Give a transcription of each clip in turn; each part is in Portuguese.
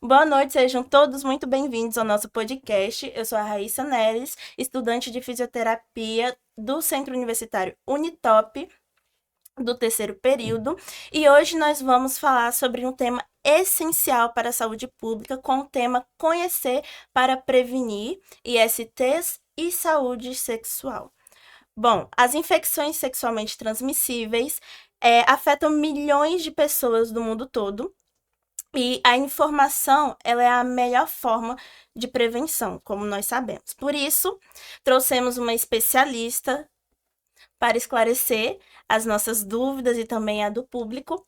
Boa noite, sejam todos muito bem-vindos ao nosso podcast. Eu sou a Raíssa Neres, estudante de fisioterapia do Centro Universitário Unitop, do terceiro período, e hoje nós vamos falar sobre um tema essencial para a saúde pública, com o tema Conhecer para Prevenir ISTs e Saúde Sexual. Bom, as infecções sexualmente transmissíveis afetam milhões de pessoas do mundo todo. E a informação, ela é a melhor forma de prevenção, como nós sabemos. Por isso, trouxemos uma especialista para esclarecer as nossas dúvidas e também a do público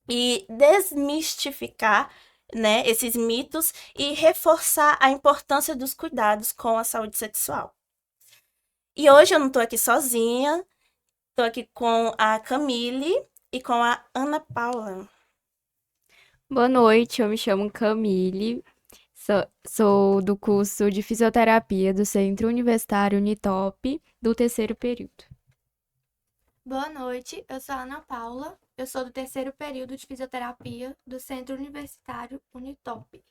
e desmistificar, né, esses mitos e reforçar a importância dos cuidados com a saúde sexual. E hoje eu não estou aqui sozinha, estou aqui com a Camille e com a Ana Paula. Boa noite, eu me chamo Camille, sou do curso de Fisioterapia do Centro Universitário Unitop, do terceiro período. Boa noite, eu sou a Ana Paula, eu sou do terceiro período de fisioterapia do Centro Universitário Unitop.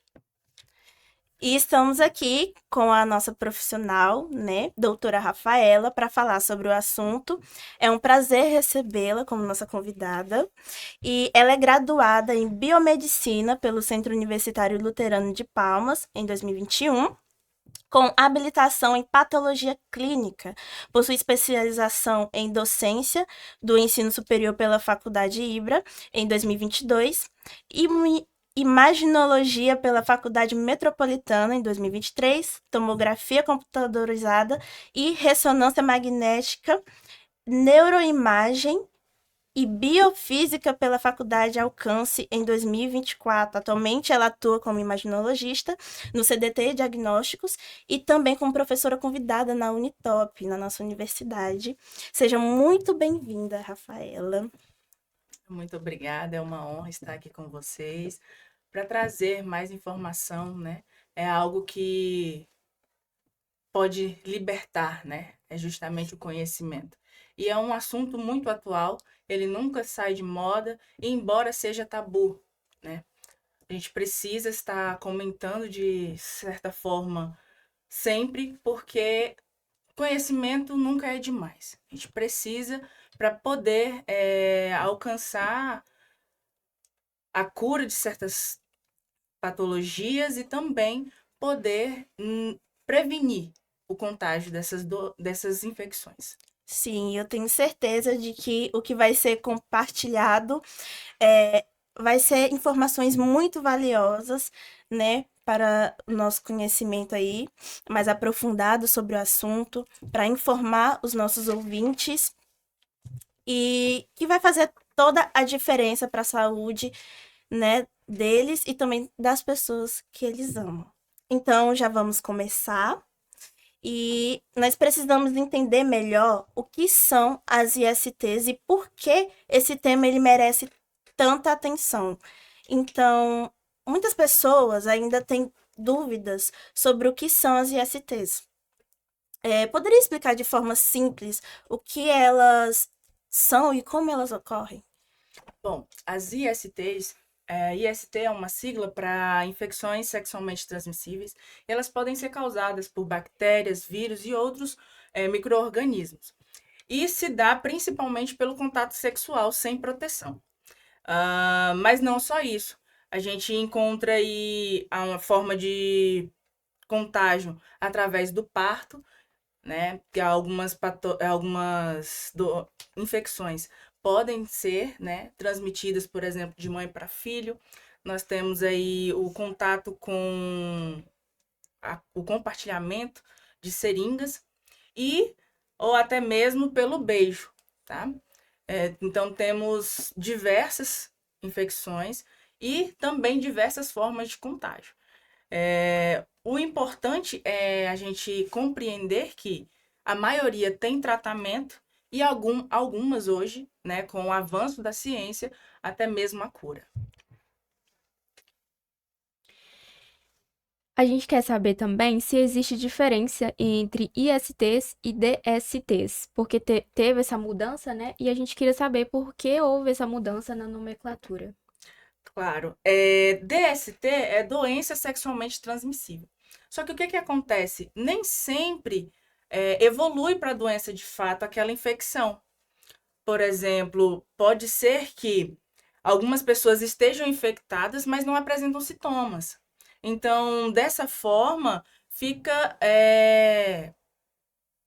E estamos aqui com a nossa profissional, né, doutora Rafaela, para falar sobre o assunto. É um prazer recebê-la como nossa convidada. E ela é graduada em Biomedicina pelo Centro Universitário Luterano de Palmas, em 2021, com habilitação em Patologia Clínica. Possui especialização em Docência do Ensino Superior pela Faculdade Ibra, em 2022, e Imaginologia pela Faculdade Metropolitana, em 2023, Tomografia Computadorizada e Ressonância Magnética, Neuroimagem e Biofísica pela Faculdade Alcance em 2024. Atualmente, ela atua como imaginologista no CDT Diagnósticos e também como professora convidada na Unitop, na nossa universidade. Seja muito bem-vinda, Rafaela. Muito obrigada, é uma honra estar aqui com vocês para trazer mais informação, né? É algo que pode libertar, né? É justamente o conhecimento. E é um assunto muito atual, ele nunca sai de moda, embora seja tabu, né? A gente precisa estar comentando de certa forma sempre, porque conhecimento nunca é demais. A gente precisa para poder alcançar a cura de certas patologias e também poder prevenir o contágio dessas infecções. Sim, eu tenho certeza de que o que vai ser compartilhado vai ser informações muito valiosas, né, para o nosso conhecimento aí, mais aprofundado sobre o assunto, para informar os nossos ouvintes e que vai fazer toda a diferença para a saúde, né, deles e também das pessoas que eles amam. Então, já vamos começar. E nós precisamos entender melhor o que são as ISTs e por que esse tema ele merece tanta atenção. Então, muitas pessoas ainda têm dúvidas sobre o que são as ISTs. Poderia explicar de forma simples o que elas são e como elas ocorrem? Bom, as ISTs, IST é uma sigla para infecções sexualmente transmissíveis. E elas podem ser causadas por bactérias, vírus e outros micro-organismos. E se dá principalmente pelo contato sexual sem proteção. Mas não só isso. A gente encontra aí uma forma de contágio através do parto, né? Que infecções podem ser, né, transmitidas, por exemplo, de mãe para filho. Nós temos aí o contato com o compartilhamento de seringas e ou até mesmo pelo beijo, tá? Então temos diversas infecções e também diversas formas de contágio. O importante é a gente compreender que a maioria tem tratamento e algumas hoje, né, com o avanço da ciência, até mesmo a cura. A gente quer saber também se existe diferença entre ISTs e DSTs, porque teve essa mudança, né? E a gente queria saber por que houve essa mudança na nomenclatura. Claro. DST é doença sexualmente transmissível. Só que o que que acontece? Nem sempre evolui para doença de fato aquela infecção. Por exemplo, pode ser que algumas pessoas estejam infectadas, mas não apresentam sintomas. Então, dessa forma, fica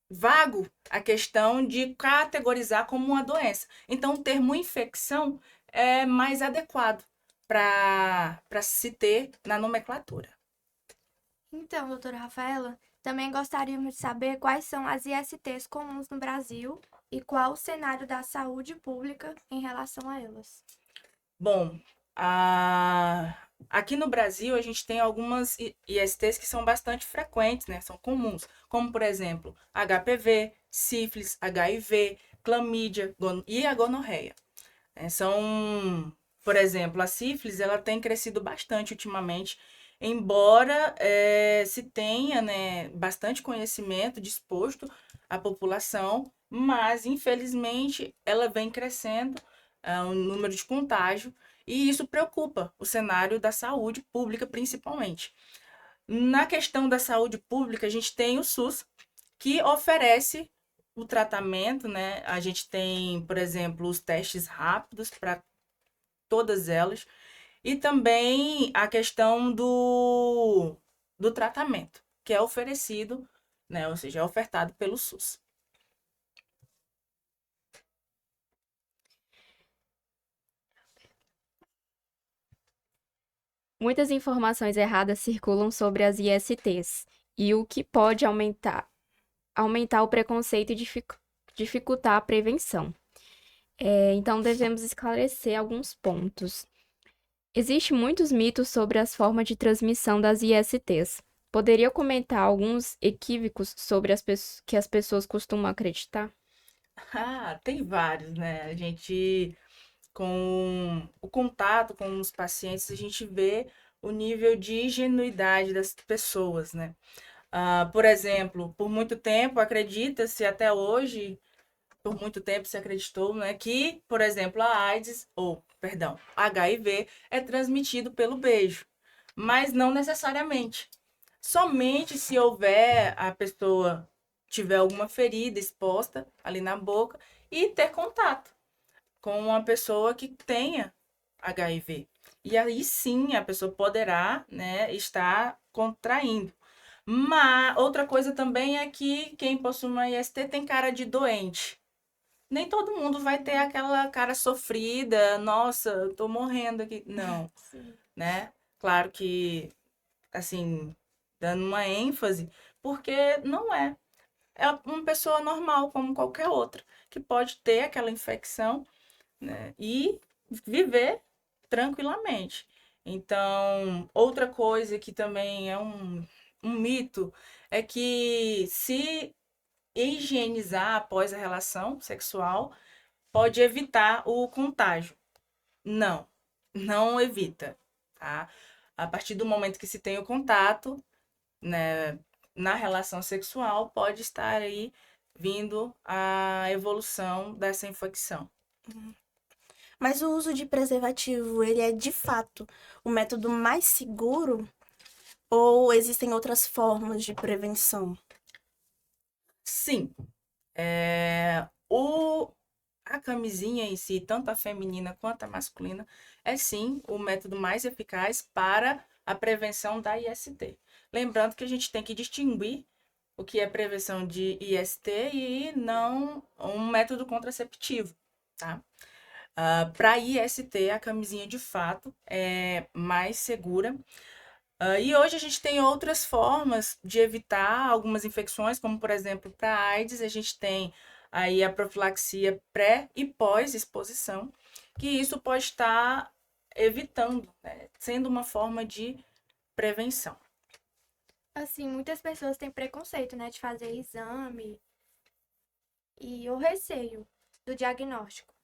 vago a questão de categorizar como uma doença. Então, o termo infecção é mais adequado para se ter na nomenclatura. Então, doutora Rafaela, também gostaríamos de saber quais são as ISTs comuns no Brasil e qual o cenário da saúde pública em relação a elas. Bom, aqui no Brasil a gente tem algumas ISTs que são bastante frequentes, né? São comuns, como por exemplo, HPV, sífilis, HIV, clamídia e a gonorreia. Por exemplo, a sífilis ela tem crescido bastante ultimamente, embora se tenha, né, bastante conhecimento disposto à população, mas infelizmente ela vem crescendo o número de contágio e isso preocupa o cenário da saúde pública principalmente. Na questão da saúde pública, a gente tem o SUS, que oferece o tratamento, né? A gente tem, por exemplo, os testes rápidos para todas elas, e também a questão do tratamento, que é oferecido, né? Ou seja, é ofertado pelo SUS. Muitas informações erradas circulam sobre as ISTs, e o que pode aumentar o preconceito e dificultar a prevenção. Então, devemos esclarecer alguns pontos. Existem muitos mitos sobre as formas de transmissão das ISTs. Poderia comentar alguns equívocos sobre que as pessoas costumam acreditar? Tem vários, né? A gente, com o contato com os pacientes, a gente vê o nível de ingenuidade das pessoas, né? Por exemplo, por muito tempo acredita-se até hoje, por muito tempo se acreditou, né, que, por exemplo, a AIDS, ou, perdão, HIV é transmitido pelo beijo, mas não necessariamente. Somente se houver a pessoa tiver alguma ferida exposta ali na boca e ter contato com uma pessoa que tenha HIV. E aí sim a pessoa poderá, né, estar contraindo. Mas outra coisa também é que quem possui uma IST tem cara de doente. Nem todo mundo vai ter aquela cara sofrida, nossa, eu tô morrendo aqui. Não, Sim. né? Claro que, assim, dando uma ênfase, porque não é. É uma pessoa normal, como qualquer outra, que pode ter aquela infecção, né? E viver tranquilamente. Então, outra coisa que também é um mito é que se higienizar após a relação sexual pode evitar o contágio. Não, não evita, tá? A partir do momento que se tem o contato, né, na relação sexual, pode estar aí vindo a evolução dessa infecção. Mas o uso de preservativo, ele é de fato o método mais seguro ou existem outras formas de prevenção? Sim, a camisinha em si, tanto a feminina quanto a masculina, é sim o método mais eficaz para a prevenção da IST. Lembrando que a gente tem que distinguir o que é prevenção de IST e não um método contraceptivo, tá? Para IST, a camisinha de fato é mais segura. E hoje a gente tem outras formas de evitar algumas infecções, como por exemplo, para AIDS, a gente tem aí a profilaxia pré e pós-exposição, que isso pode estar evitando, né, sendo uma forma de prevenção. Assim, muitas pessoas têm preconceito, né, de fazer exame e o receio do diagnóstico.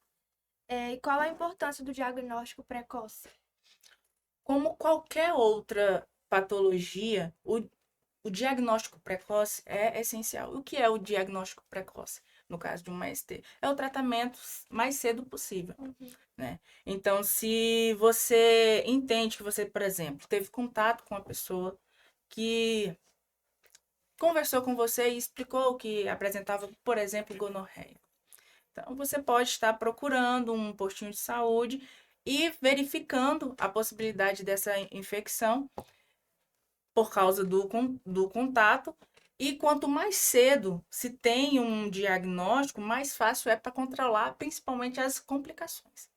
E qual a importância do diagnóstico precoce? Como qualquer outra patologia, o diagnóstico precoce é essencial. O que é o diagnóstico precoce? no caso de uma ST, é o tratamento mais cedo possível, Uhum. né? Então, se você entende que você, por exemplo, teve contato com uma pessoa que conversou com você e explicou que apresentava, por exemplo, gonorreia. Então, você pode estar procurando um postinho de saúde e verificando a possibilidade dessa infecção por causa do contato. E quanto mais cedo se tem um diagnóstico, mais fácil é para controlar, principalmente as complicações.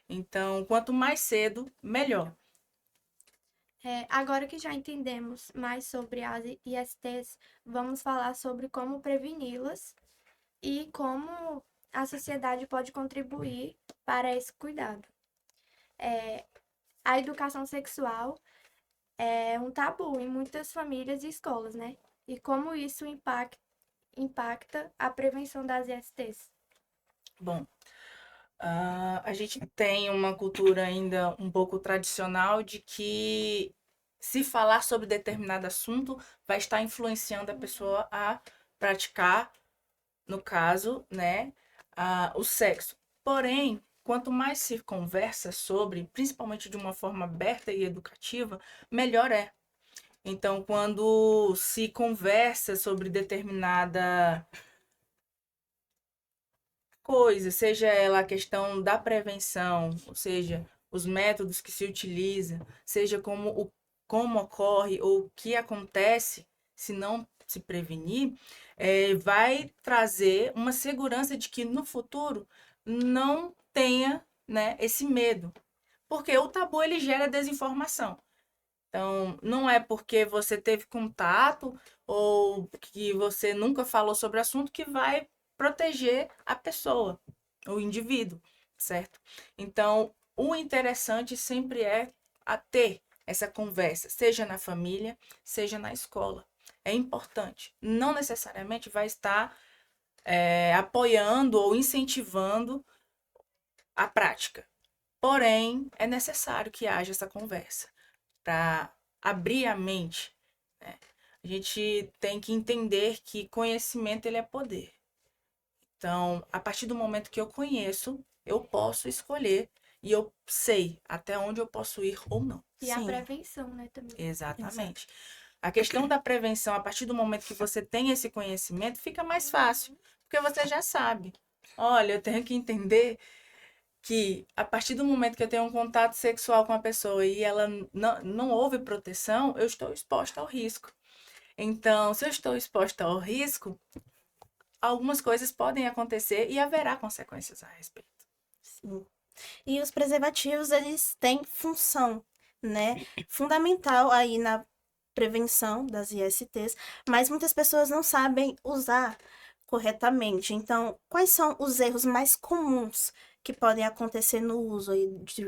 Então, quanto mais cedo, melhor. Agora que já entendemos mais sobre as ISTs, vamos falar sobre como preveni-las e como a sociedade pode contribuir para esse cuidado. A educação sexual é um tabu em muitas famílias e escolas, né? E como isso impacta a prevenção das ISTs. Bom, a gente tem uma cultura ainda um pouco tradicional de que se falar sobre determinado assunto vai estar influenciando a pessoa a praticar, no caso, né, o sexo. Porém, quanto mais se conversa sobre, principalmente de uma forma aberta e educativa, melhor é. Então, quando se conversa sobre determinada coisa, seja ela a questão da prevenção, ou seja, os métodos que se utiliza, seja como ocorre ou o que acontece se não se prevenir, vai trazer uma segurança de que no futuro não tenha, né, esse medo. Porque o tabu ele gera desinformação. Então, não é porque você teve contato ou que você nunca falou sobre o assunto que vai proteger a pessoa, o indivíduo, certo? Então, o interessante sempre é a ter essa conversa, seja na família, seja na escola. É importante. Não necessariamente vai estar apoiando ou incentivando a prática. Porém, é necessário que haja essa conversa para abrir a mente, né? A gente tem que entender que conhecimento ele é poder. Então, a partir do momento que eu conheço, eu posso escolher e eu sei até onde eu posso ir ou não. E a Sim. prevenção, né, também. Exatamente. A questão da prevenção, a partir do momento que você tem esse conhecimento, fica mais fácil, porque você já sabe. Olha, eu tenho que entender que a partir do momento que eu tenho um contato sexual com a pessoa e ela não houve proteção, eu estou exposta ao risco. Então, se eu estou exposta ao risco, algumas coisas podem acontecer e haverá consequências a respeito. Sim. E os preservativos, eles têm função, né? Fundamental aí na prevenção das ISTs, mas muitas pessoas não sabem usar corretamente. Então, quais são os erros mais comuns que podem acontecer no uso aí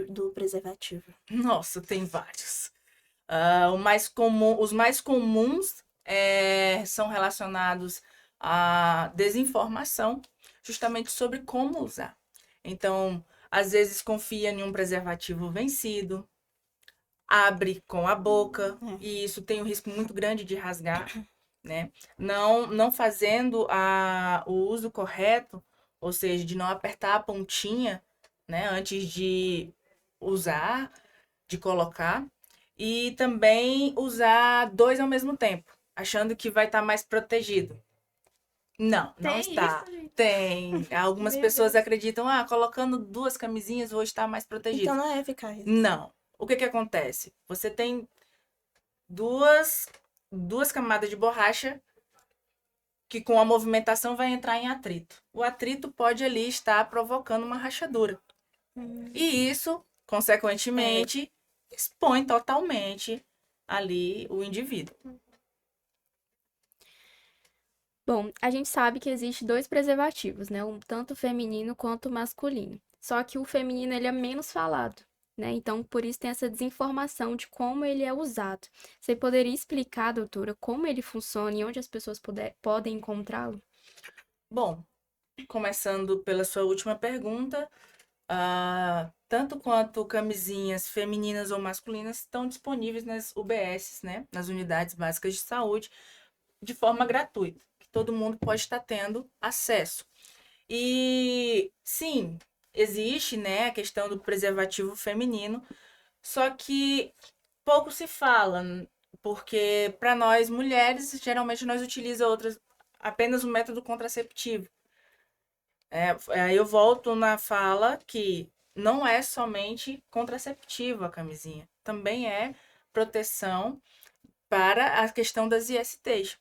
do preservativo? Nossa, tem vários. Os mais comuns são relacionados à desinformação, justamente sobre como usar. Então, às vezes confia em um preservativo vencido, abre com a boca, e isso tem um risco muito grande de rasgar, né? Não fazendo o uso correto, ou seja, de não apertar a pontinha, né, antes de usar, de colocar, e também usar dois ao mesmo tempo, achando que vai estar mais protegido. Não Tem está. isso, gente? Tem. Algumas Meu pessoas Deus. acreditam, colocando duas camisinhas vou estar mais protegido. Então, não é eficaz. Não. O que acontece? Você tem duas camadas de borracha que com a movimentação vai entrar em atrito. O atrito pode ali estar provocando uma rachadura. E isso, consequentemente, expõe totalmente ali o indivíduo. Bom, a gente sabe que existe dois preservativos, né? Um tanto feminino quanto masculino. Só que o feminino ele é menos falado, né? Então, por isso tem essa desinformação de como ele é usado. Você poderia explicar, doutora, como ele funciona e onde as pessoas podem encontrá-lo? Bom, começando pela sua última pergunta, tanto quanto camisinhas femininas ou masculinas estão disponíveis nas UBSs, né? Nas unidades básicas de saúde, de forma gratuita. todo mundo pode estar tendo acesso. E sim, existe, né, a questão do preservativo feminino, só que pouco se fala, porque para nós mulheres, geralmente nós utilizamos apenas o método contraceptivo. Aí eu volto na fala que não é somente contraceptivo a camisinha, também é proteção para a questão das ISTs.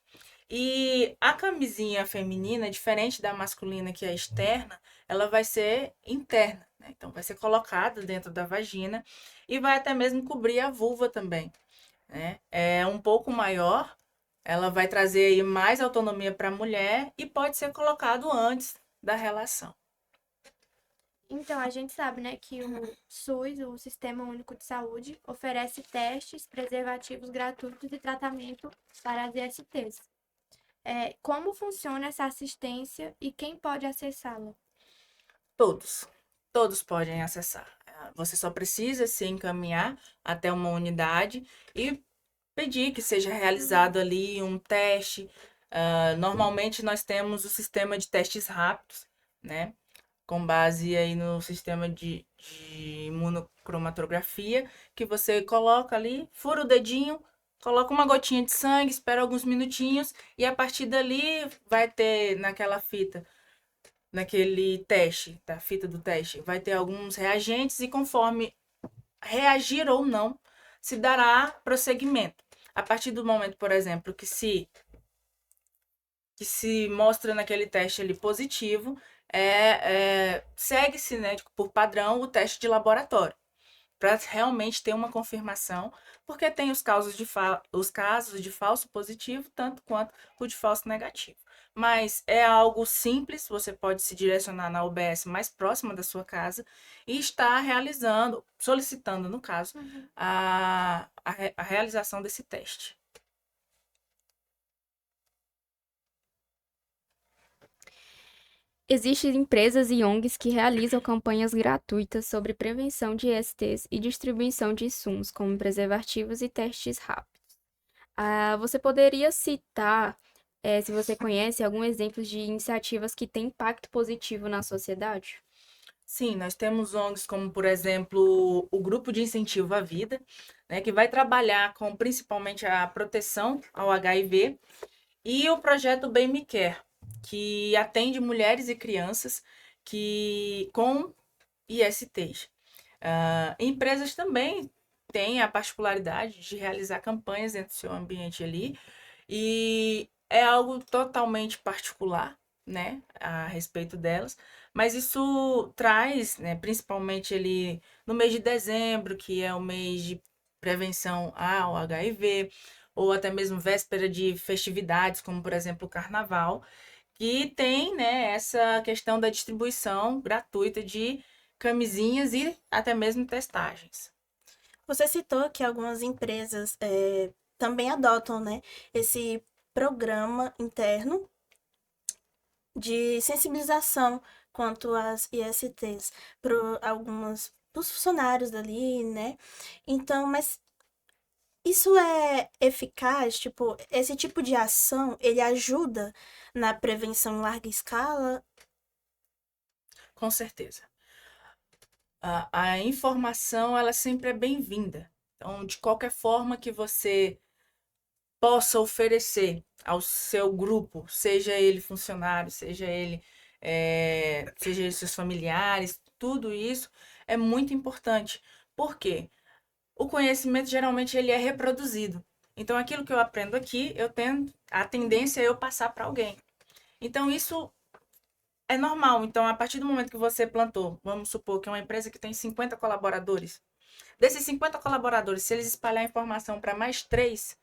E a camisinha feminina, diferente da masculina, que é externa, ela vai ser interna, né? Então, vai ser colocada dentro da vagina e vai até mesmo cobrir a vulva também, né? É um pouco maior, ela vai trazer aí mais autonomia para a mulher e pode ser colocado antes da relação. Então, a gente sabe, né, que o SUS, o Sistema Único de Saúde, oferece testes, preservativos gratuitos e tratamento para as ISTs. Como funciona essa assistência e quem pode acessá-la? Todos podem acessar. Você só precisa se encaminhar até uma unidade e pedir que seja realizado ali um teste. Normalmente nós temos o sistema de testes rápidos, né? Com base aí no sistema de imunocromatografia, que você coloca ali, fura o dedinho, coloca uma gotinha de sangue, espera alguns minutinhos e a partir dali vai ter naquela fita, naquele teste, da fita do teste, vai ter alguns reagentes e conforme reagir ou não, se dará prosseguimento. A partir do momento, por exemplo, que se mostra naquele teste ali positivo, segue-se, né, por padrão, o teste de laboratório, para realmente ter uma confirmação, porque tem os casos de falso positivo, tanto quanto o de falso negativo. Mas é algo simples, você pode se direcionar na UBS mais próxima da sua casa e estar realizando, solicitando, no caso, a realização desse teste. Existem empresas e ONGs que realizam campanhas gratuitas sobre prevenção de ISTs e distribuição de insumos, como preservativos e testes rápidos. Você poderia citar, se você conhece, algum exemplo de iniciativas que têm impacto positivo na sociedade? Sim, nós temos ONGs como, por exemplo, o Grupo de Incentivo à Vida, né, que vai trabalhar com principalmente a proteção ao HIV, e o projeto Bem Me Quer, que atende mulheres e crianças com ISTs. Empresas também têm a particularidade de realizar campanhas dentro do seu ambiente ali, e é algo totalmente particular, né, a respeito delas, mas isso traz, né, principalmente ali no mês de dezembro, que é o mês de prevenção ao HIV, ou até mesmo véspera de festividades, como por exemplo o Carnaval, que tem, né, essa questão da distribuição gratuita de camisinhas e até mesmo testagens. Você citou que algumas empresas também adotam, né, esse programa interno de sensibilização quanto às ISTs para algumas dos funcionários dali, né? Então, mas isso é eficaz? Tipo, esse tipo de ação, ele ajuda na prevenção em larga escala? Com certeza. A informação, ela sempre é bem-vinda. Então, de qualquer forma que você possa oferecer ao seu grupo, seja ele funcionário, seja ele seus familiares, tudo isso é muito importante. Por quê? O conhecimento geralmente ele é reproduzido. Então, aquilo que eu aprendo aqui, a tendência é eu passar para alguém. Então, isso é normal. Então, a partir do momento que você plantou, vamos supor que é uma empresa que tem 50 colaboradores. Desses 50 colaboradores, se eles espalhar a informação para mais 3,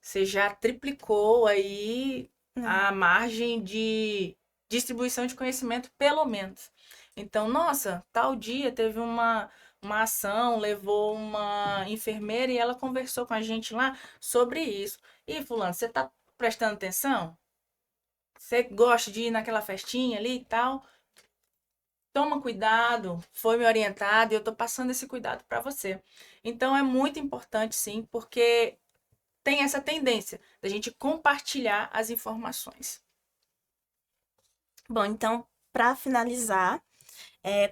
você já triplicou aí a margem de distribuição de conhecimento, pelo menos. Então, nossa, tal dia teve uma ação, levou uma enfermeira e ela conversou com a gente lá sobre isso. E, fulano, você tá prestando atenção? Você gosta de ir naquela festinha ali e tal? Toma cuidado, foi me orientado e eu tô passando esse cuidado para você. Então, é muito importante, sim, porque tem essa tendência da gente compartilhar as informações. Bom, então, para finalizar,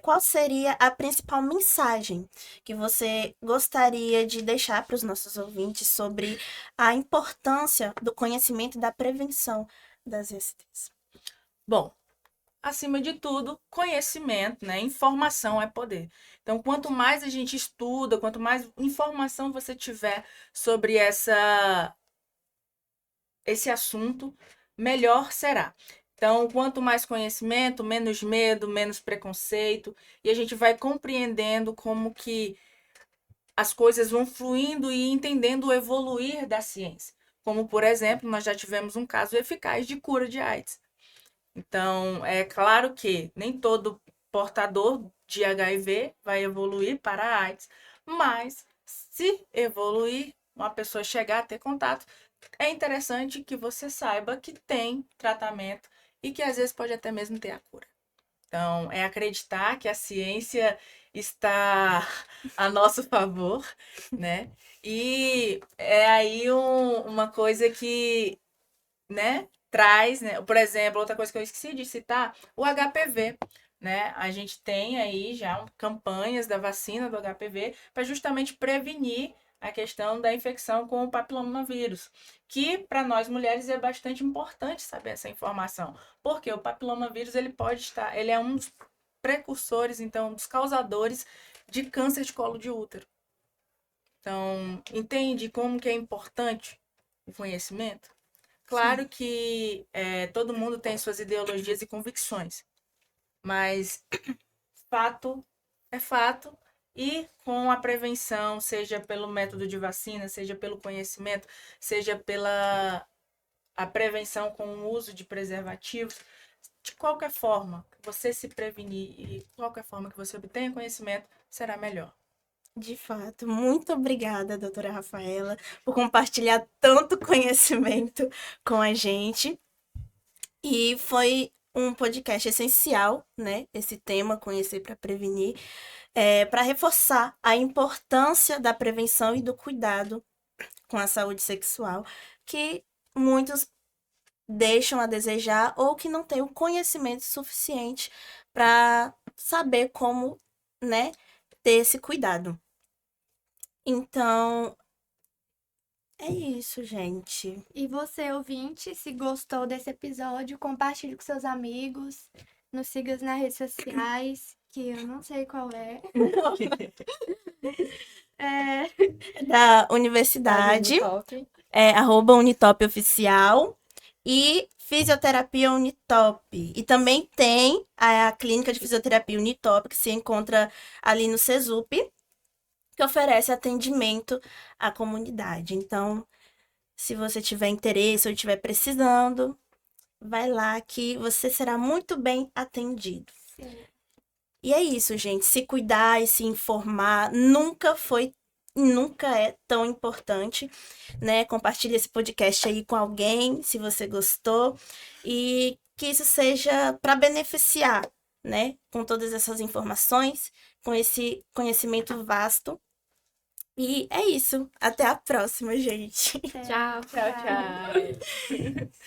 qual seria a principal mensagem que você gostaria de deixar para os nossos ouvintes sobre a importância do conhecimento e da prevenção das ISTs? Bom, acima de tudo, conhecimento, né? Informação é poder. Então, quanto mais a gente estuda, quanto mais informação você tiver sobre esse assunto, melhor será. Então, quanto mais conhecimento, menos medo, menos preconceito, e a gente vai compreendendo como que as coisas vão fluindo e entendendo o evoluir da ciência. Como, por exemplo, nós já tivemos um caso eficaz de cura de AIDS. Então, é claro que nem todo portador de HIV vai evoluir para a AIDS, mas se evoluir, uma pessoa chegar a ter contato, é interessante que você saiba que tem tratamento e que às vezes pode até mesmo ter a cura. Então, é acreditar que a ciência está a nosso favor, né? E é aí uma coisa que, né, traz, né? Por exemplo, outra coisa que eu esqueci de citar, o HPV, né? A gente tem aí já campanhas da vacina do HPV para justamente prevenir a questão da infecção com o papilomavírus, que para nós mulheres é bastante importante saber essa informação, porque o papilomavírus ele é um dos precursores, então, um dos causadores de câncer de colo de útero. Então, entende como que é importante o conhecimento? Claro que todo mundo tem suas ideologias e convicções, mas fato é fato, e com a prevenção, seja pelo método de vacina, seja pelo conhecimento, seja pela a prevenção com o uso de preservativos, de qualquer forma que você se prevenir e de qualquer forma que você obtenha conhecimento, será melhor. De fato, muito obrigada, doutora Rafaela, por compartilhar tanto conhecimento com a gente. E foi um podcast essencial, né? Esse tema, Conhecer para Prevenir, para reforçar a importância da prevenção e do cuidado com a saúde sexual, que muitos deixam a desejar ou que não têm o conhecimento suficiente para saber como, né, ter esse cuidado. Então, é isso, gente. E você, ouvinte, se gostou desse episódio, compartilhe com seus amigos, nos siga nas redes sociais, que eu não sei qual é. Da universidade, @UnitopOficial e Fisioterapia Unitop. E também tem a clínica de fisioterapia Unitop, que se encontra ali no Cesup, que oferece atendimento à comunidade. Então, se você tiver interesse ou estiver precisando, vai lá que você será muito bem atendido. Sim. E é isso, gente. Se cuidar e se informar nunca é tão importante, né? Compartilhe esse podcast aí com alguém, se você gostou, e que isso seja para beneficiar, né? Com todas essas informações, com esse conhecimento vasto. E é isso. Até a próxima, gente. Tchau. Tchau, tchau.